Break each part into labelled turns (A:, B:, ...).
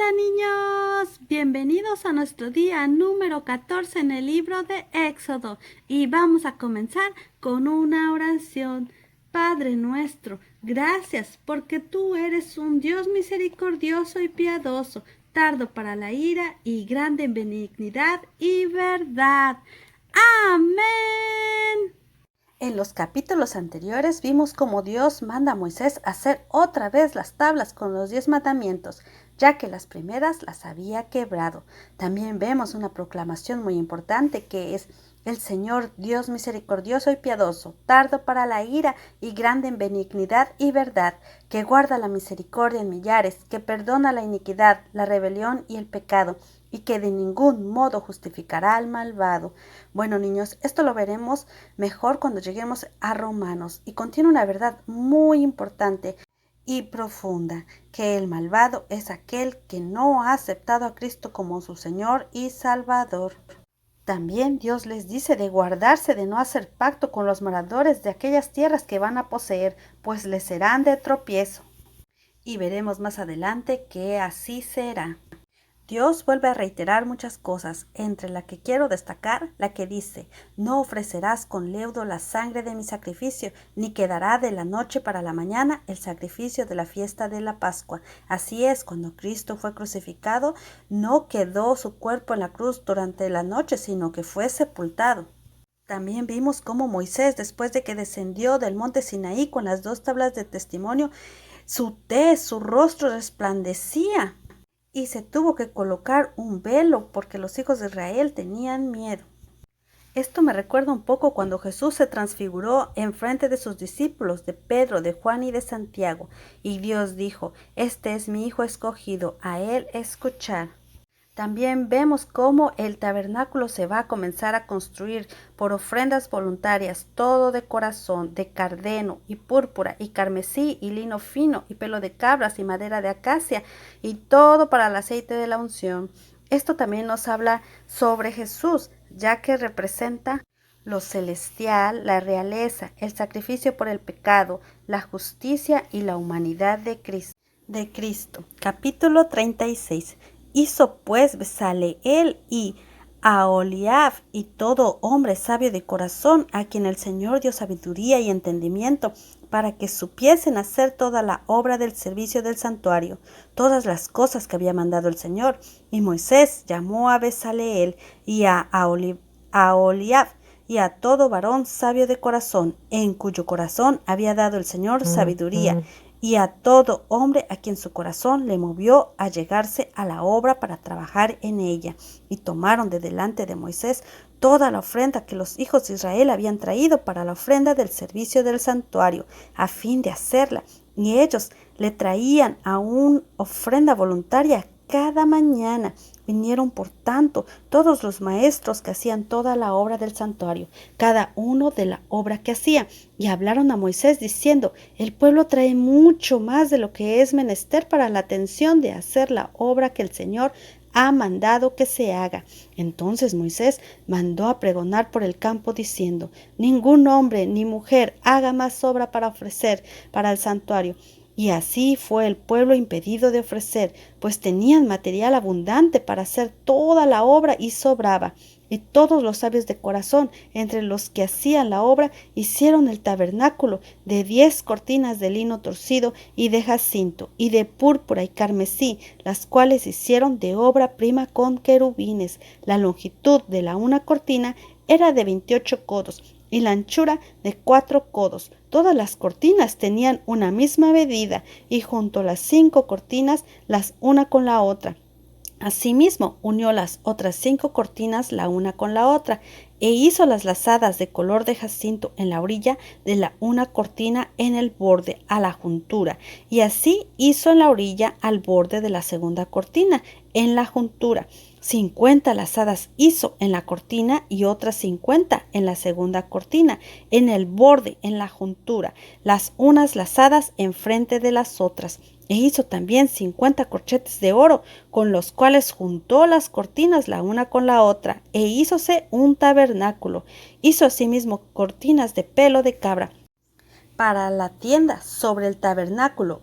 A: Hola niños, bienvenidos a nuestro día número 14 en el libro de Éxodo y vamos a comenzar con una oración. Padre nuestro, gracias porque tú eres un Dios misericordioso y piadoso, tardo para la ira y grande en benignidad y verdad. Amén. En los capítulos anteriores vimos cómo Dios manda a Moisés a hacer otra vez las tablas con los 10 mandamientos, ya que las primeras las había quebrado. También vemos una proclamación muy importante que es: el Señor Dios misericordioso y piadoso, tardo para la ira y grande en benignidad y verdad, que guarda la misericordia en millares, que perdona la iniquidad, la rebelión y el pecado, y que de ningún modo justificará al malvado. Bueno, niños, esto lo veremos mejor cuando lleguemos a Romanos, y contiene una verdad muy importante y profunda, que el malvado es aquel que no ha aceptado a Cristo como su Señor y Salvador. También Dios les dice de guardarse de no hacer pacto con los moradores de aquellas tierras que van a poseer, pues les serán de tropiezo. Y veremos más adelante que así será. Dios vuelve a reiterar muchas cosas, entre la que quiero destacar la que dice: no ofrecerás con leudo la sangre de mi sacrificio, ni quedará de la noche para la mañana el sacrificio de la fiesta de la Pascua. Así es, cuando Cristo fue crucificado, no quedó su cuerpo en la cruz durante la noche, sino que fue sepultado. También vimos cómo Moisés, después de que descendió del monte Sinaí con las 2 tablas de testimonio, su rostro resplandecía, y se tuvo que colocar un velo porque los hijos de Israel tenían miedo. Esto me recuerda un poco cuando Jesús se transfiguró en frente de sus discípulos, de Pedro, de Juan y de Santiago, y Dios dijo: este es mi Hijo escogido, a él escuchar. También vemos cómo el tabernáculo se va a comenzar a construir por ofrendas voluntarias, todo de corazón, de cardeno y púrpura y carmesí y lino fino y pelo de cabras y madera de acacia, y todo para el aceite de la unción. Esto también nos habla sobre Jesús, ya que representa lo celestial, la realeza, el sacrificio por el pecado, la justicia y la humanidad de Cristo. Capítulo 36. Hizo pues Bezaleel y Aholiab y todo hombre sabio de corazón, a quien el Señor dio sabiduría y entendimiento, para que supiesen hacer toda la obra del servicio del santuario, todas las cosas que había mandado el Señor. Y Moisés llamó a Bezaleel y a Aholiab y a todo varón sabio de corazón, en cuyo corazón había dado el Señor sabiduría, y a todo hombre a quien su corazón le movió a llegarse a la obra para trabajar en ella. Y tomaron de delante de Moisés toda la ofrenda que los hijos de Israel habían traído para la ofrenda del servicio del santuario, a fin de hacerla. Y ellos le traían aún ofrenda voluntaria cada mañana. Vinieron por tanto todos los maestros que hacían toda la obra del santuario, cada uno de la obra que hacía, y hablaron a Moisés diciendo: el pueblo trae mucho más de lo que es menester para la atención de hacer la obra que el Señor ha mandado que se haga. Entonces Moisés mandó a pregonar por el campo diciendo: ningún hombre ni mujer haga más obra para ofrecer para el santuario. Y así fue el pueblo impedido de ofrecer, pues tenían material abundante para hacer toda la obra y sobraba. Y todos los sabios de corazón, entre los que hacían la obra, hicieron el tabernáculo de 10 cortinas de lino torcido y de jacinto, y de púrpura y carmesí, las cuales hicieron de obra prima con querubines. La longitud de la una cortina era de 28 codos, y la anchura de 4 codos. Todas las cortinas tenían una misma medida, y junto las 5 cortinas las una con la otra. Asimismo, unió las otras 5 cortinas la una con la otra, e hizo las lazadas de color de jacinto en la orilla de la una cortina en el borde a la juntura, y así hizo en la orilla al borde de la segunda cortina en la juntura. 50 lazadas hizo en la cortina y otras 50 en la segunda cortina, en el borde, en la juntura, las unas lazadas enfrente de las otras. E hizo también 50 corchetes de oro, con los cuales juntó las cortinas la una con la otra, e hízose un tabernáculo. Hizo asimismo cortinas de pelo de cabra, Para la tienda sobre el tabernáculo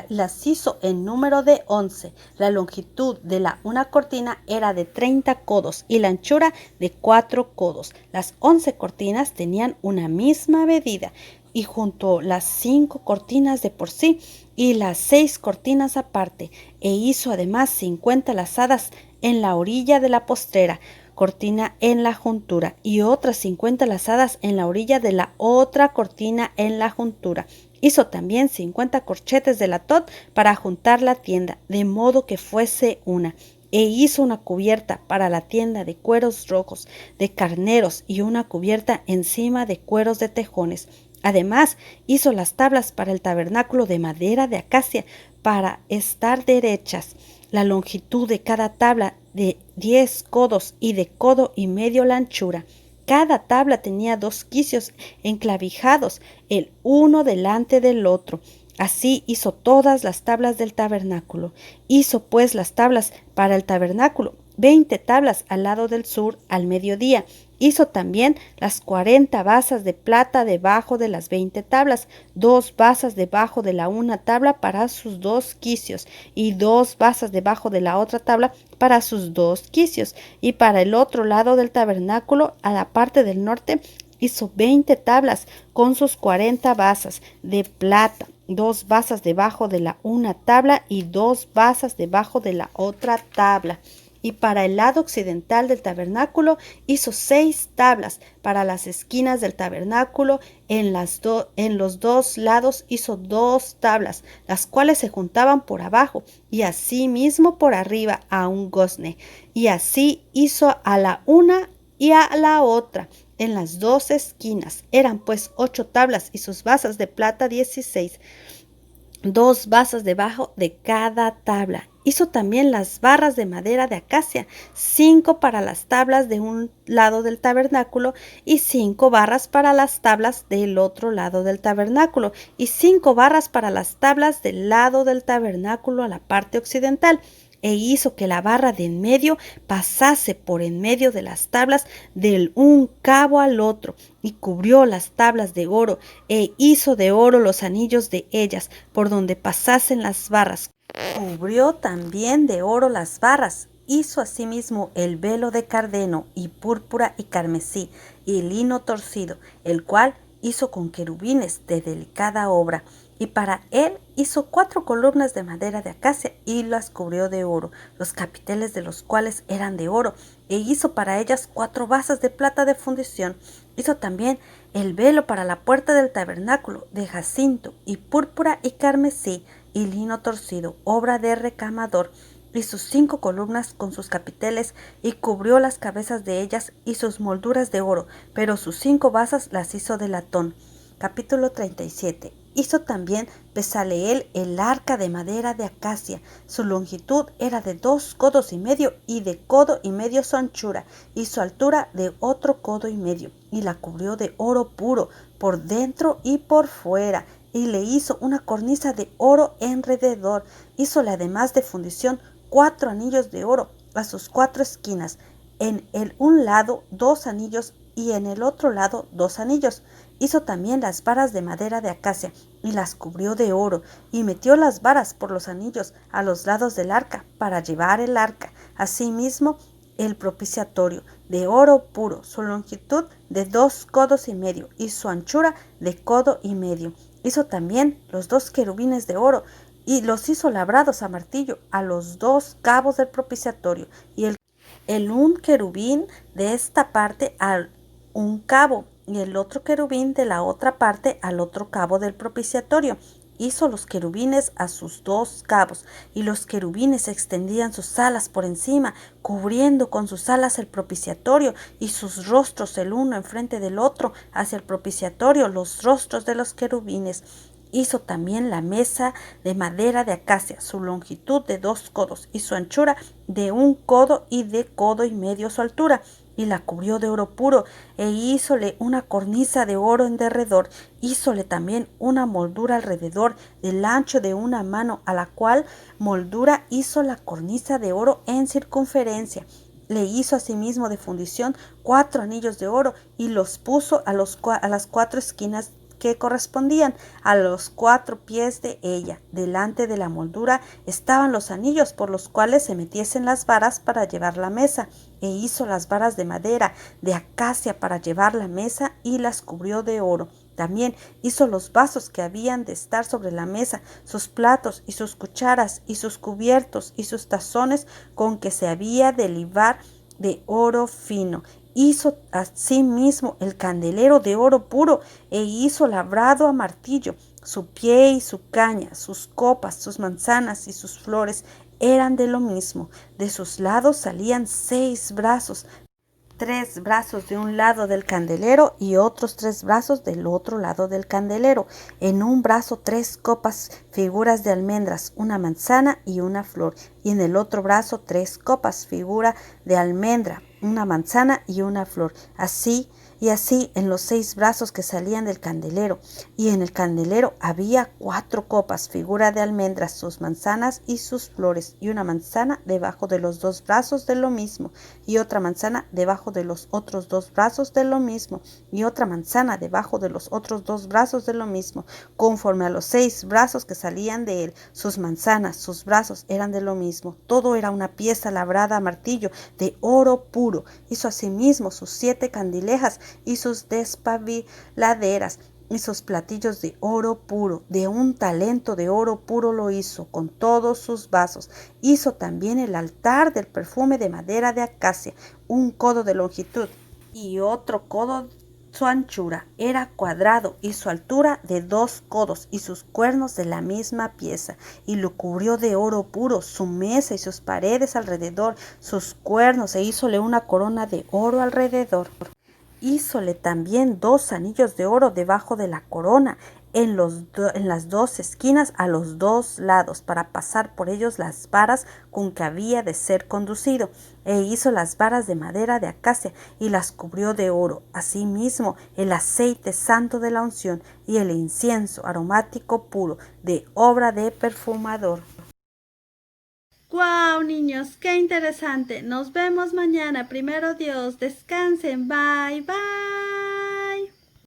A: las hizo en número de 11. La longitud de la una cortina era de 30 codos y la anchura de 4 codos. Las 11 cortinas tenían una misma medida y junto las 5 cortinas de por sí y las 6 cortinas aparte, e hizo además 50 lazadas en la orilla de la postrera cortina en la juntura y otras 50 lazadas en la orilla de la otra cortina en la juntura. Hizo también 50 corchetes de latón para juntar la tienda, de modo que fuese una. E hizo una cubierta para la tienda de cueros rojos, de carneros, y una cubierta encima de cueros de tejones. Además, hizo las tablas para el tabernáculo de madera de acacia para estar derechas. La longitud de cada tabla de 10 codos y de codo y medio la anchura. Cada tabla tenía 2 quicios enclavijados, el uno delante del otro. Así hizo todas las tablas del tabernáculo. Hizo pues las tablas para el tabernáculo, 20 tablas al lado del sur al mediodía. Hizo también las 40 basas de plata debajo de las 20 tablas, 2 basas debajo de la una tabla para sus 2 quicios, y 2 basas debajo de la otra tabla para sus 2 quicios. Y para el otro lado del tabernáculo, a la parte del norte, hizo 20 tablas con sus 40 basas de plata, 2 basas debajo de la una tabla y 2 basas debajo de la otra tabla. Y para el lado occidental del tabernáculo hizo 6 tablas para las esquinas del tabernáculo. En los 2 lados hizo 2 tablas, las cuales se juntaban por abajo y asimismo por arriba a un gozne. Y así hizo a la una y a la otra en las 2 esquinas. Eran pues 8 tablas y sus basas de plata 16, 2 basas debajo de cada tabla. Hizo también las barras de madera de acacia, 5 para las tablas de un lado del tabernáculo y 5 barras para las tablas del otro lado del tabernáculo y 5 barras para las tablas del lado del tabernáculo a la parte occidental. E hizo que la barra de en medio pasase por en medio de las tablas del un cabo al otro, y cubrió las tablas de oro, e hizo de oro los anillos de ellas, por donde pasasen las barras. Cubrió también de oro las barras. Hizo asimismo el velo de cardeno, y púrpura y carmesí, y lino torcido, el cual hizo con querubines de delicada obra. Y para él hizo 4 columnas de madera de acacia y las cubrió de oro, los capiteles de los cuales eran de oro, e hizo para ellas 4 basas de plata de fundición. Hizo también el velo para la puerta del tabernáculo de jacinto y púrpura y carmesí y lino torcido, obra de recamador, y sus 5 columnas con sus capiteles, y cubrió las cabezas de ellas y sus molduras de oro, pero sus 5 basas las hizo de latón. Capítulo 37. Hizo también Bezaleel el arca de madera de acacia. Su longitud era de 2 codos y medio, y de codo y medio su anchura, y su altura de otro codo y medio, y la cubrió de oro puro, por dentro y por fuera, y le hizo una cornisa de oro alrededor. Hízole además de fundición 4 anillos de oro a sus 4 esquinas, en el un lado 2 anillos y en el otro lado 2 anillos. Hizo también las varas de madera de acacia y las cubrió de oro, y metió las varas por los anillos a los lados del arca para llevar el arca. Asimismo el propiciatorio de oro puro, su longitud de 2 codos y medio y su anchura de codo y medio. Hizo también los 2 querubines de oro y los hizo labrados a martillo a los 2 cabos del propiciatorio, y el un querubín de esta parte al un cabo y el otro querubín de la otra parte al otro cabo del propiciatorio. Hizo los querubines a sus 2 cabos, y los querubines extendían sus alas por encima, cubriendo con sus alas el propiciatorio, y sus rostros el uno enfrente del otro hacia el propiciatorio, los rostros de los querubines. Hizo también la mesa de madera de acacia, su longitud de 2 codos y su anchura de 1 codo y de codo y medio su altura, y la cubrió de oro puro, e hízole una cornisa de oro en derredor. Hízole también una moldura alrededor del ancho de una mano, a la cual moldura hizo la cornisa de oro en circunferencia. Le hizo asimismo de fundición 4 anillos de oro, y los puso a las 4 esquinas que correspondían a los 4 pies de ella. Delante de la moldura estaban los anillos por los cuales se metiesen las varas para llevar la mesa, e hizo las varas de madera de acacia para llevar la mesa y las cubrió de oro. También hizo los vasos que habían de estar sobre la mesa, sus platos y sus cucharas y sus cubiertos y sus tazones con que se había de libar de oro fino. Hizo asimismo el candelero de oro puro e hizo labrado a martillo. Su pie y su caña, sus copas, sus manzanas y sus flores eran de lo mismo. De sus lados salían 6 brazos, 3 brazos de un lado del candelero y otros 3 brazos del otro lado del candelero. En un brazo 3 copas, figuras de almendras, una manzana y una flor. Y en el otro brazo 3 copas, figura de almendra, una manzana y una flor. Así en los 6 brazos que salían del candelero. Y en el candelero había 4 copas, figura de almendras, sus manzanas y sus flores, y una manzana debajo de los 2 brazos de lo mismo, y otra manzana debajo de los otros 2 brazos de lo mismo, y otra manzana debajo de los otros 2 brazos de lo mismo, conforme a los 6 brazos que salían de él. Sus manzanas, sus brazos eran de lo mismo. Todo era una pieza labrada a martillo de oro puro. Hizo asimismo sus 7 candilejas y sus despabiladeras y sus platillos de oro puro. De un talento de oro puro lo hizo, con todos sus vasos. Hizo también el altar del perfume de madera de acacia, 1 codo de longitud y otro codo su anchura. Era cuadrado y su altura de 2 codos y sus cuernos de la misma pieza. Y lo cubrió de oro puro, su mesa y sus paredes alrededor, sus cuernos, e hízole una corona de oro alrededor. Hízole también 2 anillos de oro debajo de la corona, en las 2 esquinas a los 2 lados, para pasar por ellos las varas con que había de ser conducido. E hizo las varas de madera de acacia y las cubrió de oro. Asimismo, el aceite santo de la unción y el incienso aromático puro, de obra de perfumador. ¡Guau, niños! ¡Qué interesante! Nos vemos mañana. Primero Dios. Descansen. Bye, bye.